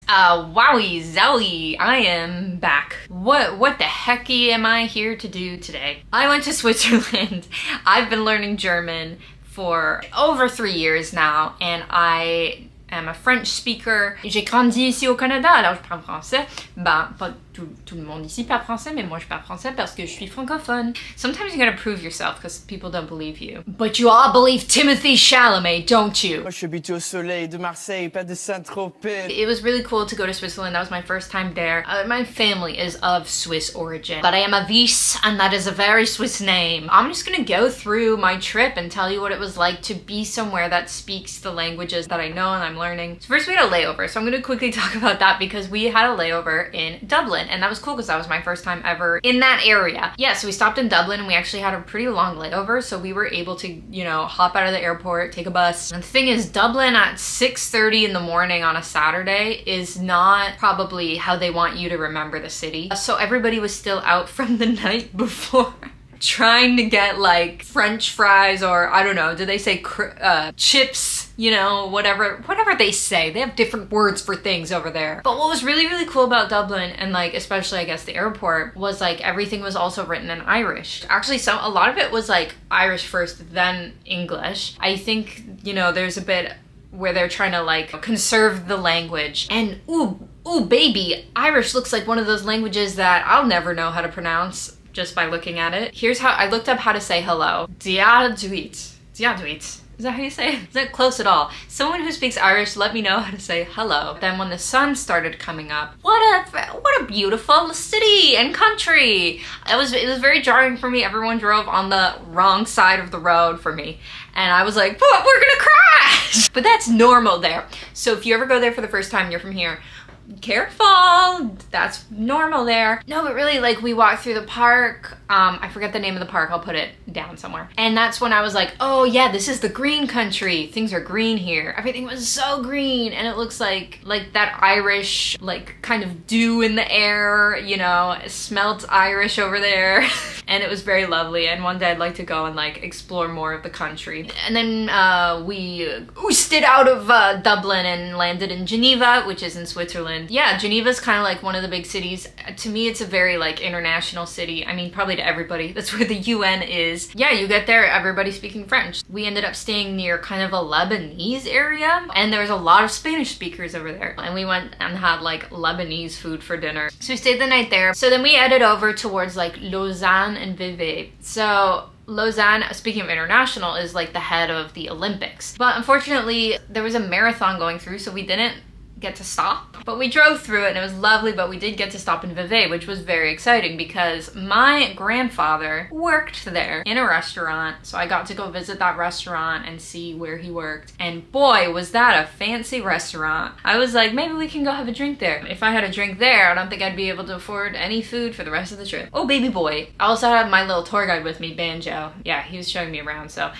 Wowie zowie, I am back. What the hecky am I here to do today? I went to Switzerland. I've been learning German for over 3 years now, and I am a French speaker. J'ai grandi ici au Canada, alors je parle français. Ben, pas tout le monde ici parle français, mais moi je parle français parce que je suis francophone. Sometimes you gotta prove yourself because people don't believe you. But you all believe Timothée Chalamet, don't you? Moi, je suis habitué au soleil de Marseille, pas de Saint-Tropez. It was really cool to go to Switzerland. That was my first time there. My family is of Swiss origin, but I am a Wies, and that is a very Swiss name. I'm just gonna go through my trip and tell you what it was like to be somewhere that speaks the languages that I know and I'm learning. So first we had a layover, so I'm gonna quickly talk about that because we had a layover in Dublin, and that was cool because that was my first time ever in that area. Yeah, so we stopped in Dublin and we actually had a pretty long layover, so we were able to, you know, hop out of the airport, take a bus. And the thing is, Dublin at 6:30 in the morning on a Saturday is not probably how they want you to remember the city. So everybody was still out from the night before. Trying to get like French fries, or I don't know, do they say chips, you know, whatever they say. They have different words for things over there. But what was really, really cool about Dublin, and like especially I guess the airport, was like everything was also written in Irish. Actually, a lot of it was like Irish first, then English. I think, you know, there's a bit where they're trying to like conserve the language. And ooh baby, Irish looks like one of those languages that I'll never know how to pronounce just by looking at it. Here's how I looked up how to say hello. Diaduit. Diaduit. Is that how you say it? Is that close at all? Someone who speaks Irish, let me know how to say hello. Then when the sun started coming up, what a beautiful city and country. It was very jarring for me. Everyone drove on the wrong side of the road for me. And I was like, but we're gonna crash! But that's normal there. So if you ever go there for the first time, you're from here, careful, that's normal there. No, but really, like, we walked through the park. I forget the name of the park, I'll put it down somewhere. And that's when I was like, oh yeah, this is the green country. Things are green here. Everything was so green, and it looks like that Irish, like, kind of dew in the air, you know, it smelled Irish over there. And it was very lovely, and one day I'd like to go and like explore more of the country. And then we oosted out of Dublin and landed in Geneva, which is in Switzerland. Yeah, Geneva's kind of like one of the big cities. To me, it's a very like international city. I mean, probably to everybody. That's where the UN is. Yeah, you get there, everybody speaking French. We ended up staying near kind of a Lebanese area, and there was a lot of Spanish speakers over there. And we went and had like Lebanese food for dinner. So we stayed the night there. So then we headed over towards like Lausanne and Vevey. So Lausanne, speaking of international, is like the head of the Olympics. But unfortunately, there was a marathon going through, so we didn't get to stop. But we drove through it and it was lovely, but we did get to stop in Vevey, which was very exciting because my grandfather worked there in a restaurant. So I got to go visit that restaurant and see where he worked. And boy, was that a fancy restaurant. I was like, maybe we can go have a drink there. If I had a drink there, I don't think I'd be able to afford any food for the rest of the trip. Oh, baby boy. I also had my little tour guide with me, Banjo. Yeah, he was showing me around. So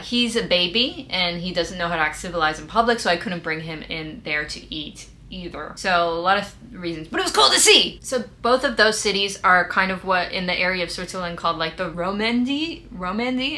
he's a baby and he doesn't know how to act civilized in public, so I couldn't bring him in there to eat either. So a lot of reasons, but it was cool to see. So both of those cities are kind of what in the area of Switzerland called like the Romandie,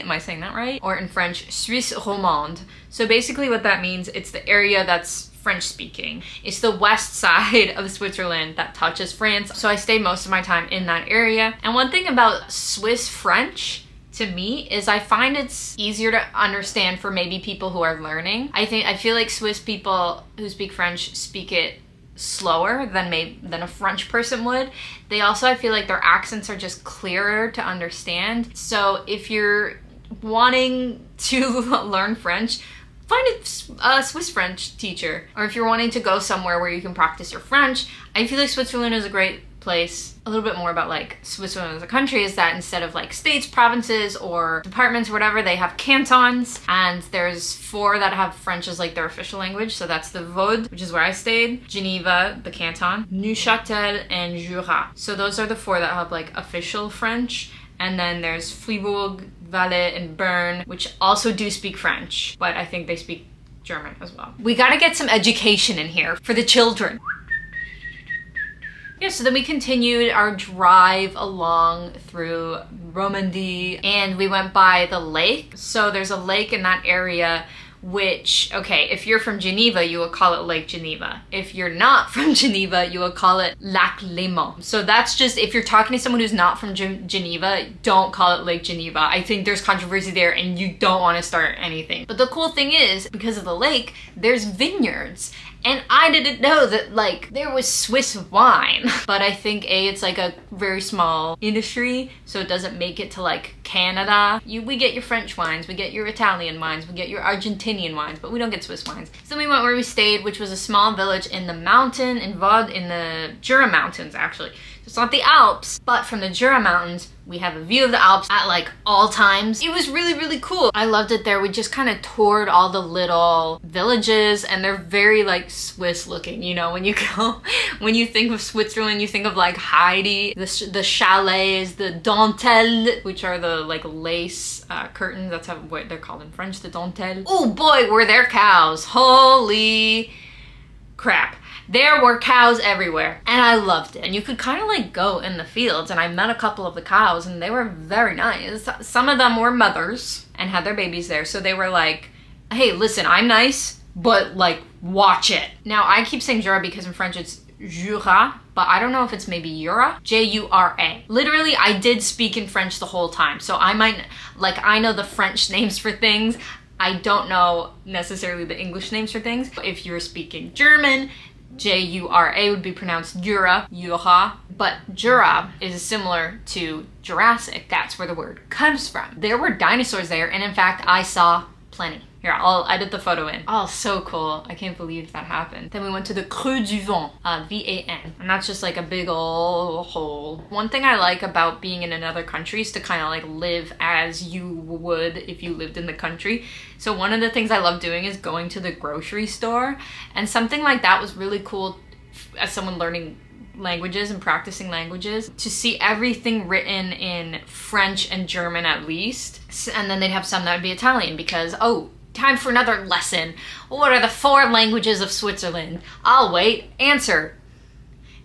am I saying that right? Or in French, Suisse romande. So basically what that means, it's the area that's French speaking. It's the west side of Switzerland that touches France. So I stayed most of my time in that area. And one thing about Swiss French to me is I find it's easier to understand for maybe people who are learning. I feel like Swiss people who speak French speak it slower than a French person would. They also, I feel like their accents are just clearer to understand. So if you're wanting to learn French, find a Swiss French teacher. Or if you're wanting to go somewhere where you can practice your French, I feel like Switzerland is a great place. A little bit more about like Switzerland as a country is that instead of like states, provinces, or departments or whatever, they have cantons, and there's 4 that have French as like their official language. So that's the Vaud, which is where I stayed, Geneva, the canton, Neuchâtel, and Jura. So those are the 4 that have like official French. And then there's Fribourg, Valais, and Bern, which also do speak French, but I think they speak German as well. We gotta get some education in here for the children. Yeah, so then we continued our drive along through Romandie and we went by the lake. So there's a lake in that area which, okay, if you're from Geneva, you would call it Lake Geneva. If you're not from Geneva, you would call it Lac Léman. So that's just, if you're talking to someone who's not from Geneva, don't call it Lake Geneva. I think there's controversy there and you don't want to start anything. But the cool thing is, because of the lake, there's vineyards. And I didn't know that, like, there was Swiss wine. But I think it's like a very small industry, so it doesn't make it to like Canada. We get your French wines, we get your Italian wines, we get your Argentinian wines, but we don't get Swiss wines. So we went where we stayed, which was a small village in the mountain, in the Jura Mountains, actually. It's not the Alps, but from the Jura Mountains, we have a view of the Alps at like all times. It was really, really cool. I loved it there. We just kind of toured all the little villages, and they're very like Swiss looking, you know, when you go, when you think of Switzerland, you think of like Heidi, the chalets, the dentelles, which are the like lace curtains. That's what they're called in French, the dentelles. Oh boy, were there cows. Holy crap. There were cows everywhere, and I loved it. And you could kind of like go in the fields, and I met a couple of the cows, and they were very nice. Some of them were mothers and had their babies there, so they were like, hey, listen, I'm nice, but like, watch it. Now, I keep saying Jura because in French it's Jura, but I don't know if it's maybe Jura, J-U-R-A. Literally, I did speak in French the whole time, so I might, like, I know the French names for things. I don't know necessarily the English names for things. If you're speaking German, J-U-R-A would be pronounced Jura, Jura, but Jura is similar to Jurassic. That's where the word comes from. There were dinosaurs there, and in fact, I saw plenty. Here, I'll edit the photo in. Oh, so cool. I can't believe that happened. Then we went to the Creux du Vent, V-A-N, and that's just like a big old hole. One thing I like about being in another country is to kind of like live as you would if you lived in the country. So one of the things I love doing is going to the grocery store, and something like that was really cool as someone learning languages and practicing languages, to see everything written in French and German at least. And then they'd have some that would be Italian because, oh, time for another lesson. What are the 4 languages of Switzerland? I'll wait. Answer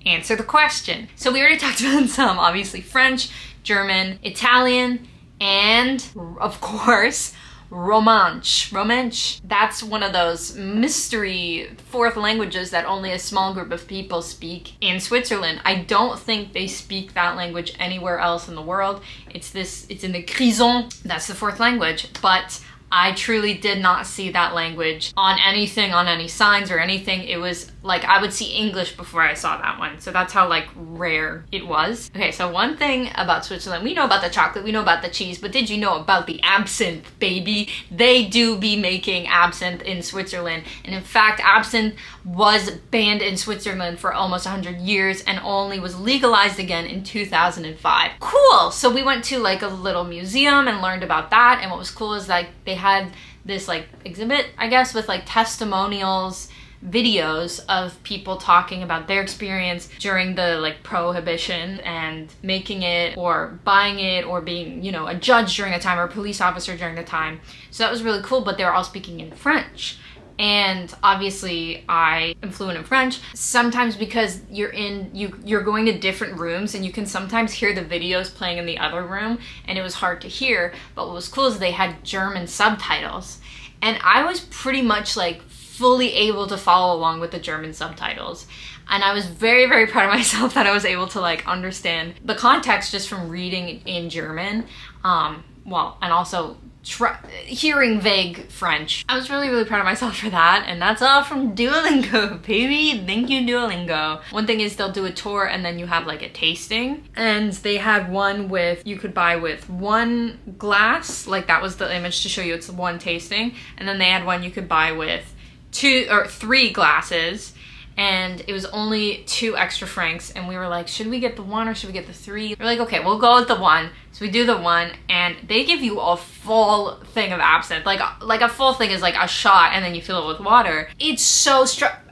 the question. So we already talked about some, obviously French, German, Italian, and of course, Romansh. Romansh, that's one of those mystery 4th languages that only a small group of people speak in Switzerland. I don't think they speak that language anywhere else in the world. It's in the Grisons, that's the 4th language, but I truly did not see that language on anything, on any signs or anything. It was like, I would see English before I saw that one. So that's how like rare it was. Okay, so one thing about Switzerland, we know about the chocolate, we know about the cheese, but did you know about the absinthe, baby? They do be making absinthe in Switzerland. And in fact, absinthe was banned in Switzerland for almost 100 years and only was legalized again in 2005. Cool! So we went to like a little museum and learned about that. And what was cool is like they had this like exhibit, I guess, with like testimonials, videos of people talking about their experience during the like prohibition and making it or buying it or being, you know, a judge during the time or a police officer during the time. So that was really cool, but they were all speaking in French. And obviously I am fluent in French, sometimes because you're going to different rooms and you can sometimes hear the videos playing in the other room and it was hard to hear. But what was cool is they had German subtitles and I was pretty much like fully able to follow along with the German subtitles. And I was very, very proud of myself that I was able to like understand the context just from reading in German. Well, and also hearing vague French. I was really, really proud of myself for that, and that's all from Duolingo, baby. Thank you, Duolingo. One thing is they'll do a tour and then you have like a tasting, and they had one with, you could buy with 1 glass, like that was the image to show you it's 1 tasting, and then they had one you could buy with 2 or 3 glasses, and it was only 2 extra francs, and we were like, should we get the 1 or should we get the 3? We're like, okay, we'll go with the 1. So we do the 1, and they give you a full thing of absinthe. Like a full thing is like a shot, and then you fill it with water. It's so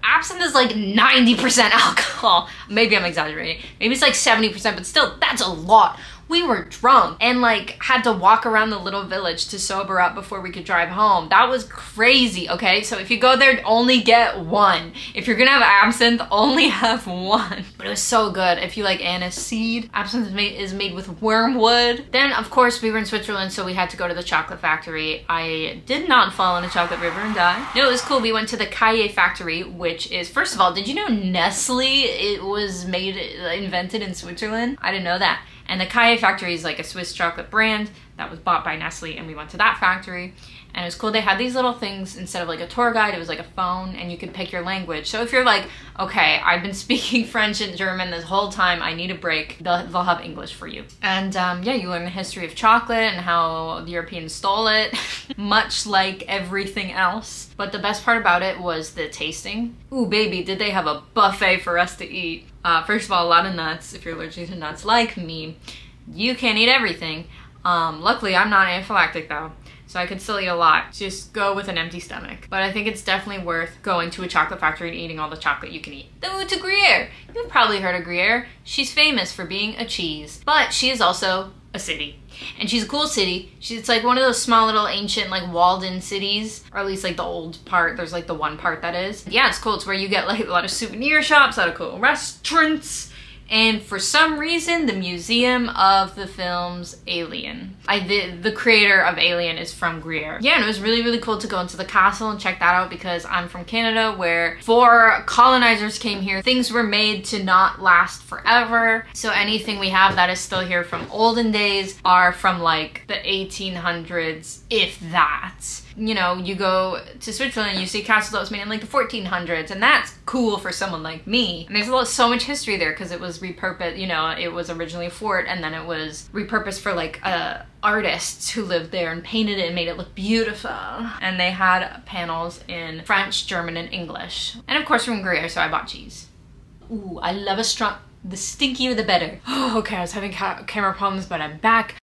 absinthe is like 90% alcohol. Maybe I'm exaggerating. Maybe it's like 70%, but still, that's a lot. We were drunk and like had to walk around the little village to sober up before we could drive home. That was crazy, okay? So if you go there, only get one. If you're gonna have absinthe, only have one. But it was so good. If you like anise seed, absinthe is made with wormwood. Then of course we were in Switzerland, so we had to go to the chocolate factory. I did not fall in a chocolate river and die. No, it was cool. We went to the Cailler factory, which is, first of all, did you know Nestle, it was invented in Switzerland? I didn't know that. And the Cailler factory is like a Swiss chocolate brand that was bought by Nestle, and we went to that factory. And it was cool. They had these little things instead of like a tour guide, it was like a phone, and you could pick your language. So if you're like, okay, I've been speaking French and German this whole time, I need a break, they'll have English for you. And yeah, you learn the history of chocolate and how the Europeans stole it, much like everything else. But the best part about it was the tasting. Ooh, baby, did they have a buffet for us to eat. First of all, a lot of nuts, if you're allergic to nuts like me. You can't eat everything. Luckily, I'm not anaphylactic though, so I could still eat a lot. Just go with an empty stomach. But I think it's definitely worth going to a chocolate factory and eating all the chocolate you can eat. Then we went to Gruyere. You've probably heard of Gruyere. She's famous for being a cheese, but she is also a city. And she's a cool city. It's like one of those small little ancient like walled-in cities, or at least like the old part. There's like the one part that is. Yeah, it's cool. It's where you get like a lot of souvenir shops, a lot of cool restaurants. And for some reason, the museum of the films Alien. The creator of Alien is from Gruyere. Yeah, and it was really, really cool to go into the castle and check that out because I'm from Canada, where before colonizers came here, things were made to not last forever. So anything we have that is still here from olden days are from like the 1800s, if that. You know, you go to Switzerland, you see a castle that was made in like the 1400s, and that's cool for someone like me. And there's so much history there because it was repurposed, you know, it was originally a fort and then it was repurposed for like artists who lived there and painted it and made it look beautiful. And they had panels in French, German, and English. And of course from Gruyere, so I bought cheese. Ooh, I love a strong, the stinkier the better. Oh, okay, I was having camera problems, but I'm back.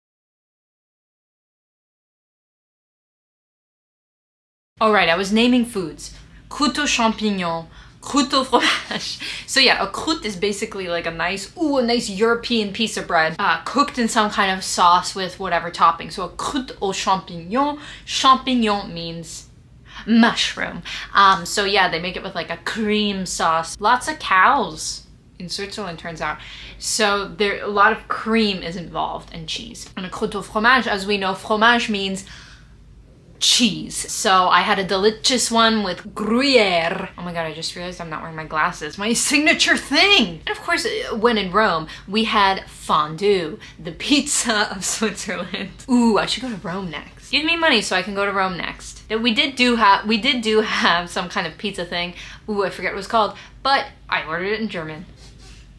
Alright, I was naming foods. Croûte aux champignons, croûte au fromage. So yeah, a croûte is basically like a nice European piece of bread cooked in some kind of sauce with whatever topping. So a croûte aux champignons. Champignon means mushroom. So yeah, they make it with like a cream sauce. Lots of cows in Switzerland, turns out. So there, a lot of cream is involved and cheese. And a croûte au fromage, as we know, fromage means cheese. So I had a delicious one with Gruyere. Oh my god, I just realized I'm not wearing my glasses. My signature thing! And of course, when in Rome, we had fondue, the pizza of Switzerland. Ooh, I should go to Rome next. Give me money so I can go to Rome next. We did do have some kind of pizza thing. Ooh, I forget what it was called, but I ordered it in German.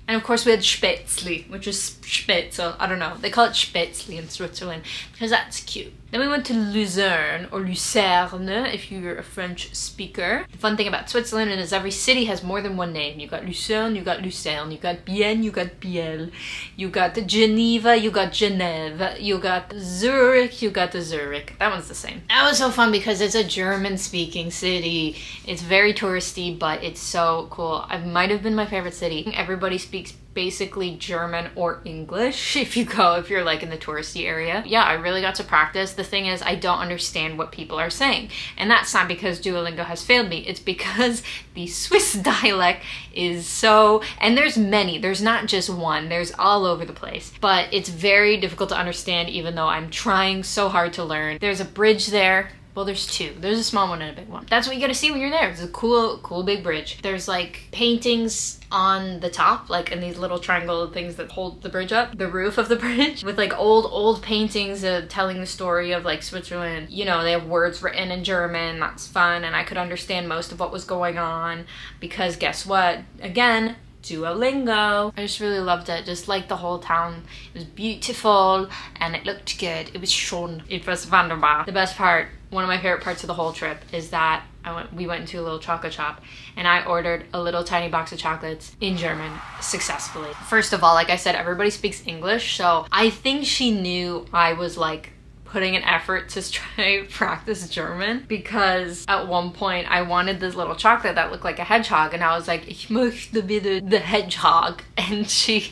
And of course we had Spätzle, which is Spätzle, I don't know. They call it Spätzle in Switzerland because that's cute. Then we went to Lucerne, or Lucerne if you're a French speaker. The fun thing about Switzerland is every city has more than one name. You got Lucerne, you got Lucerne, you got Bienne, you got Biel, you got Geneva, you got Genève, you got Zurich, you got Zurich. That one's the same. That was so fun because it's a German-speaking city. It's very touristy, but it's so cool. It might have been my favorite city. Everybody speaks basically German or English if you're like in the touristy area. Yeah, I really got to practice. The thing is, I don't understand what people are saying. And that's not because Duolingo has failed me. It's because the Swiss dialect is so, and there's many, there's not just one, there's all over the place. But it's very difficult to understand even though I'm trying so hard to learn. There's a bridge there. Well, there's two. There's a small one and a big one. That's what you gotta see when you're there. It's a cool big bridge. There's like paintings on the top, like in these little triangle things that hold the bridge up, the roof of the bridge, with like old paintings telling the story of like Switzerland. You know, they have words written in German. That's fun, and I could understand most of what was going on because guess what? Again, Duolingo. I just really loved it, just like the whole town. It was beautiful and it looked good. It was schön. It was wunderbar. The best part, one of my favorite parts of the whole trip is that we went into a little chocolate shop and I ordered a little tiny box of chocolates in German successfully. First of all, like I said, everybody speaks English, so I think she knew I was like putting an effort to try to practice German, because at one point I wanted this little chocolate that looked like a hedgehog, and I was like, ich möchte bitte the hedgehog. And she,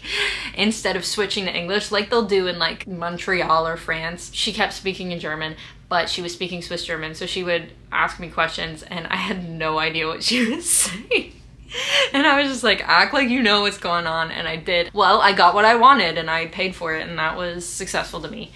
instead of switching to English like they'll do in like Montreal or France, she kept speaking in German, but she was speaking Swiss German, so she would ask me questions and I had no idea what she was saying. And I was just like, act like you know what's going on, and I did. Well, I got what I wanted and I paid for it, and that was successful to me.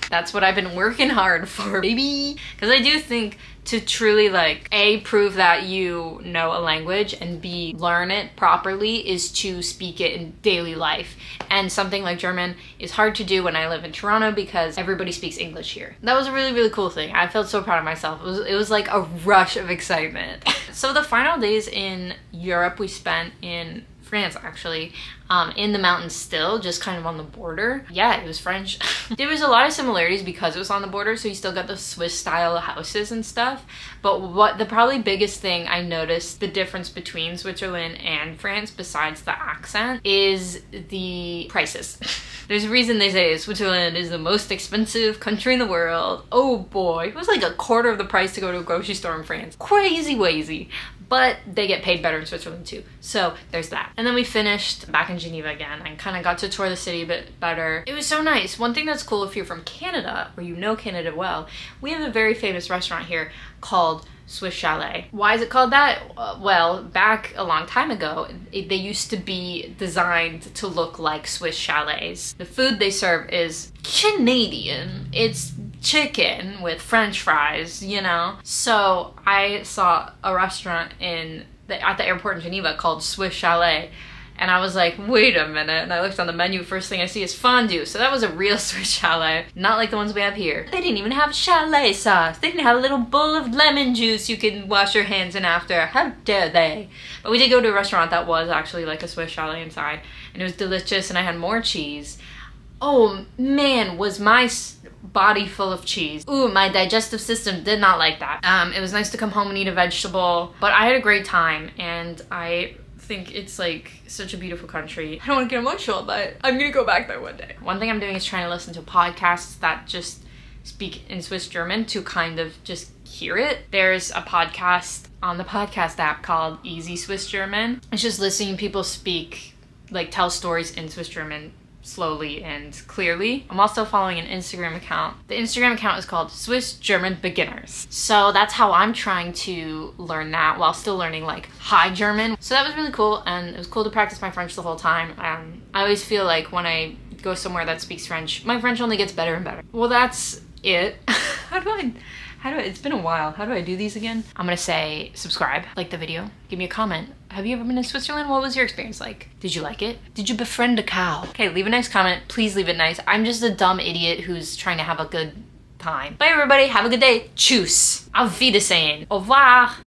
That's what I've been working hard for, baby. Because I do think to truly like, A, prove that you know a language, and B, learn it properly, is to speak it in daily life. And something like German is hard to do when I live in Toronto because everybody speaks English here. That was a really, really cool thing. I felt so proud of myself. It was like a rush of excitement. So the final days in Europe we spent in France, actually, in the mountains still, just kind of on the border. Yeah, it was French. There was a lot of similarities because it was on the border, so you still got the Swiss style houses and stuff. But what the probably biggest thing I noticed, the difference between Switzerland and France, besides the accent, is the prices. There's a reason they say Switzerland is the most expensive country in the world. Oh boy, it was like a quarter of the price to go to a grocery store in France. Crazy wazy. But they get paid better in Switzerland too. So there's that. And then we finished back in Geneva again and kind of got to tour the city a bit better. It was so nice. One thing that's cool if you're from Canada, or you know Canada well, we have a very famous restaurant here called Swiss Chalet. Why is it called that? Well, back a long time ago, they used to be designed to look like Swiss chalets. The food they serve is Canadian. It's chicken with French fries, you know? So I saw a restaurant at the airport in Geneva called Swiss Chalet, and I was like, wait a minute, and I looked on the menu, first thing I see is fondue. So that was a real Swiss chalet, not like the ones we have here. They didn't even have chalet sauce. They didn't have a little bowl of lemon juice you can wash your hands in after. How dare they? But we did go to a restaurant that was actually like a Swiss chalet inside, and it was delicious, and I had more cheese. Oh man, was my body full of cheese. Ooh, my digestive system did not like that. It was nice to come home and eat a vegetable, but I had a great time, and I think it's like such a beautiful country. I don't want to get emotional, but I'm gonna go back there one day. One thing I'm doing is trying to listen to podcasts that just speak in Swiss German to kind of just hear it. There's a podcast on the podcast app called Easy Swiss German. It's just listening to people speak, like tell stories in Swiss German slowly and clearly. I'm also following an Instagram account. The Instagram account is called Swiss German Beginners. So that's how I'm trying to learn that while still learning like High German. So that was really cool, and it was cool to practice my French the whole time. I always feel like when I go somewhere that speaks French, my French only gets better and better. Well, that's it. How do I, it's been a while. How do I do these again? I'm gonna say subscribe, like the video, give me a comment. Have you ever been to Switzerland? What was your experience like? Did you like it? Did you befriend a cow? Okay, leave a nice comment. Please leave it nice. I'm just a dumb idiot who's trying to have a good time. Bye everybody, have a good day. Tschüss. Auf Wiedersehen. Au revoir.